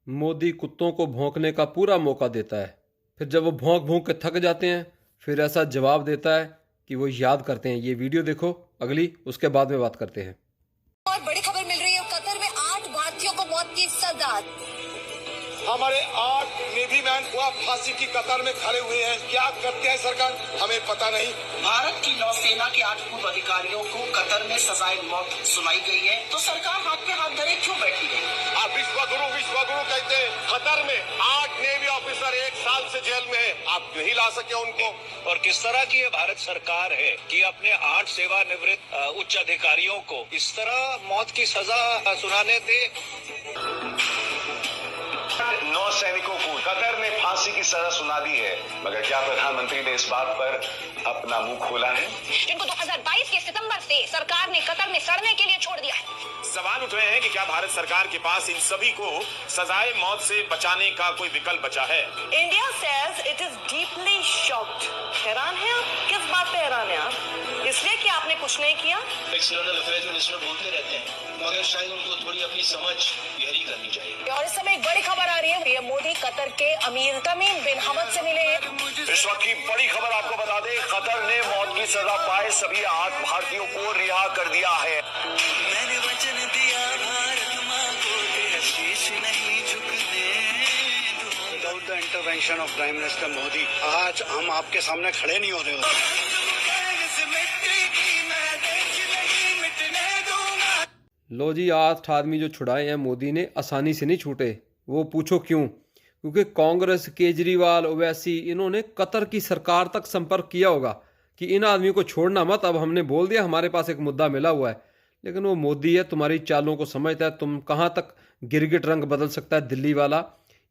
मोदी कुत्तों को भौंकने का पूरा मौका देता है। फिर जब वो भौंक भौंक के थक जाते हैं फिर ऐसा जवाब देता है कि वो याद करते हैं। ये वीडियो देखो अगली, उसके बाद में बात करते हैं। और बड़ी खबर मिल रही है, कतर में 8 भारतीयों को मौत की सजा। हमारे 8 नेवी मैन हुआ फांसी की कतार में खड़े हुए हैं। क्या करते हैं सरकार, हमें पता नहीं। भारत की नौसेना के 8 पूर्व अधिकारियों को कतर में सजाए मौत सुनाई गई है, तो सरकार हाथ पे हाथ धरे क्यों बैठी है? आप विश्वगुरु कहते हैं। कतर में 8 नेवी ऑफिसर 1 साल से जेल में है, आप नहीं ला सके उनको। और किस तरह की ये भारत सरकार है कि अपने 8 सेवानिवृत्त उच्च अधिकारियों को इस तरह मौत की सजा सुनाने दे। 9 सैनिकों को कतर ने फांसी की सजा सुना दी है, मगर क्या प्रधानमंत्री ने इस बात पर अपना मुंह खोला है? इनको 2022 के सितंबर से सरकार ने कतर में सड़ने के लिए छोड़ दिया है। सवाल उठ रहे हैं कि क्या भारत सरकार के पास इन सभी को सजाए मौत से बचाने का कोई विकल्प बचा है? India says it is deeply shocked. हैरान है आप? किस बात पे हैरान है आप? इसलिए कि आपने कुछ नहीं किया? एक्सटर्नल अफेयर्स मिनिस्टर बोलते रहते हैं, मगर शायद उनको थोड़ी अपनी समझ गहरी करनी चाहिए। और इस समय एक बड़ी खबर आ रही है, ये मोदी कतर के अमीर तमीम बिन हमद से मिले हैं। इस वक्त की बड़ी खबर आपको बता दें, कतर ने मौत की सजा पाए सभी 8 भारतीयों को रिहा कर दिया है। मैंने वचन दिया भारत माँ को तेरा शीश नहीं झुकने दूंगा। Without the intervention of prime minister Modi आज हम आपके सामने खड़े नहीं हो रहे होते। लो जी, 8 आदमी जो छुड़ाए हैं मोदी ने आसानी से नहीं छूटे। वो पूछो क्यों? क्योंकि कांग्रेस, केजरीवाल, ओवैसी, इन्होंने कतर की सरकार तक संपर्क किया होगा कि इन आदमियों को छोड़ना मत। अब हमने बोल दिया, हमारे पास एक मुद्दा मिला हुआ है। लेकिन वो मोदी है, तुम्हारी चालों को समझता है। तुम कहाँ तक गिरगिट रंग बदल सकता है दिल्ली वाला।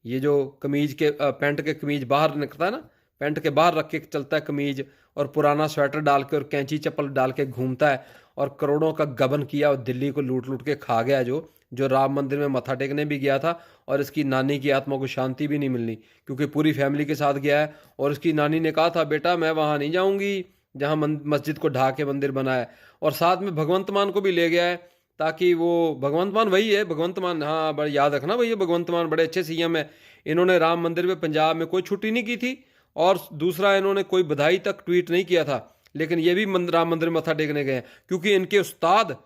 ये जो कमीज के पैंट के कमीज बाहर निकलता है ना, पैंट के बाहर रख के चलता है कमीज, और पुराना स्वेटर डाल के और कैंची चप्पल डाल के घूमता है, और करोड़ों का गबन किया और दिल्ली को लूट लूट के खा गया। जो राम मंदिर में मत्था टेकने भी गया था, और इसकी नानी की आत्मा को शांति भी नहीं मिलनी, क्योंकि पूरी फैमिली के साथ गया है। और इसकी नानी ने कहा था, बेटा मैं वहाँ नहीं जाऊँगी जहाँ मस्जिद को ढा के मंदिर बनाया। और साथ में भगवंत मान को भी ले गया है, ताकि वो भगवंत मान वही है, भगवंत मान, हाँ बड़ा याद रखना भैया, भगवंत मान बड़े अच्छे सीएम है। इन्होंने राम मंदिर में पंजाब में कोई छुट्टी नहीं की थी, और दूसरा इन्होंने कोई बधाई तक ट्वीट नहीं किया था। लेकिन ये भी राम मंदिर में मत्था टेकने गए हैं, क्योंकि इनके उस्ताद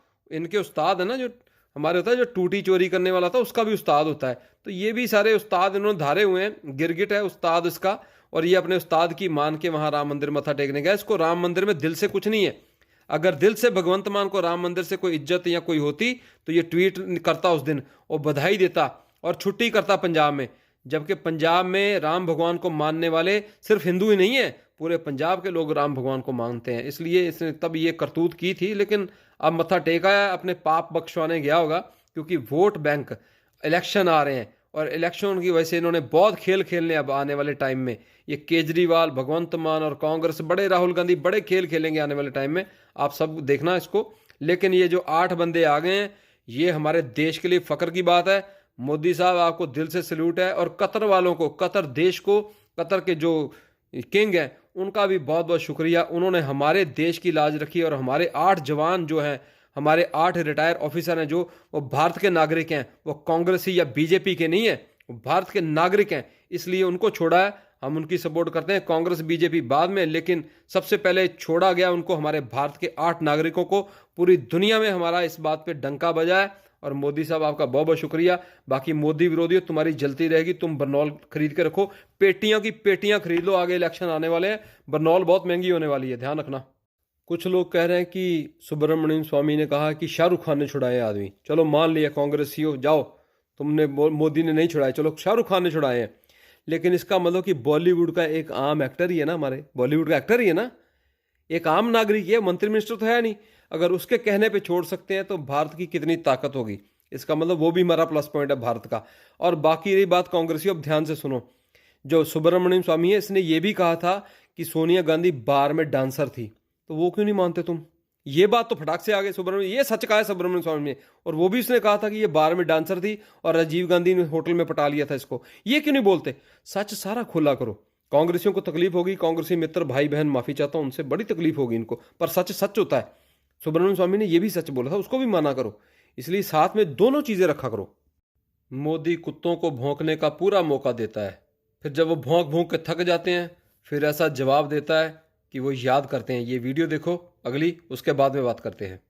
है ना, जो हमारे होता है, जो टूटी चोरी करने वाला था उसका भी उस्ताद होता है। तो ये भी सारे उस्ताद इन्होंने धारे हुए हैं। गिरगिट है उस्ताद इसका, और ये अपने उस्ताद की मान के वहाँ राम मंदिर मत्था टेकने गया। इसको राम मंदिर में दिल से कुछ नहीं है। अगर दिल से भगवंत मान को राम मंदिर से कोई इज्जत या कोई होती तो ये ट्वीट करता उस दिन, और बधाई देता और छुट्टी करता पंजाब में। जबकि पंजाब में राम भगवान को मानने वाले सिर्फ हिंदू ही नहीं है, पूरे पंजाब के लोग राम भगवान को मानते हैं। इसलिए इसने तब ये करतूत की थी, लेकिन अब मत्था टेका है, अपने पाप बख्शवाने गया होगा। क्योंकि वोट बैंक, इलेक्शन आ रहे हैं, और इलेक्शन की वजह से इन्होंने बहुत खेल खेलने अब आने वाले टाइम में। ये केजरीवाल, भगवंत मान और कांग्रेस, बड़े राहुल गांधी बड़े खेल खेलेंगे आने वाले टाइम में, आप सब देखना इसको। लेकिन ये जो 8 बंदे आ गए हैं, ये हमारे देश के लिए फ़ख्र की बात है। मोदी साहब आपको दिल से सल्यूट है, और कतर वालों को, कतर देश को, कतर के जो किंग हैं उनका भी बहुत बहुत शुक्रिया। उन्होंने हमारे देश की लाज रखी, और हमारे 8 जवान जो हैं, हमारे 8 रिटायर ऑफिसर हैं, जो वो भारत के नागरिक हैं, वो कांग्रेसी या बीजेपी के नहीं है, वो भारत के नागरिक हैं, इसलिए उनको छोड़ा है। हम उनकी सपोर्ट करते हैं, कांग्रेस बीजेपी बाद में, लेकिन सबसे पहले छोड़ा गया उनको, हमारे भारत के 8 नागरिकों को। पूरी दुनिया में हमारा इस बात पे डंका बजा है, और मोदी साहब आपका बहुत बहुत शुक्रिया। बाकी मोदी विरोधियों, तुम्हारी जलती रहेगी। तुम बरनौल खरीद के रखो, पेटियां की पेटियां खरीद लो, आगे इलेक्शन आने वाले हैं, बरनौल बहुत महंगी होने वाली है, ध्यान रखना। कुछ लोग कह रहे हैं कि सुब्रमण्यम स्वामी ने कहा कि शाहरुख खान ने छुड़ाए आदमी। चलो मान लिया, कांग्रेसी हो जाओ, तुमने, मोदी ने नहीं छुड़ाए, चलो शाहरुख खान ने छुड़ाए हैं। लेकिन इसका मतलब कि बॉलीवुड का एक आम एक्टर ही है ना, हमारे बॉलीवुड का एक्टर ही है ना, एक आम नागरिक है, मंत्री मिनिस्टर तो है नहीं। अगर उसके कहने पे छोड़ सकते हैं तो भारत की कितनी ताकत होगी। इसका मतलब वो भी हमारा प्लस पॉइंट है भारत का। और बाकी रही बात कांग्रेसियों, अब ध्यान से सुनो। जो सुब्रमण्यम स्वामी है, इसने ये भी कहा था कि सोनिया गांधी बार में डांसर थी, तो वो क्यों नहीं मानते तुम? ये बात तो फटाक से आ गई सुब्रमण्यम, ये सच कहा है सुब्रमण्यम स्वामी ने। और वो भी उसने कहा था कि ये बार में डांसर थी और राजीव गांधी ने होटल में पटा लिया था इसको। ये क्यों नहीं बोलते? सच सारा खुला करो। कांग्रेसियों को तकलीफ होगी, कांग्रेसी मित्र भाई बहन माफी चाहता हूं, उनसे बड़ी तकलीफ होगी इनको, पर सच सच होता है। सुब्रमण्यम स्वामी ने यह भी सच बोला था, उसको भी माना करो। इसलिए साथ में दोनों चीजें रखा करो। मोदी कुत्तों को भौंकने का पूरा मौका देता है, फिर जब वो भौंक भौंक के थक जाते हैं फिर ऐसा जवाब देता है कि वो याद करते हैं। ये वीडियो देखो अगली, उसके बाद में बात करते हैं।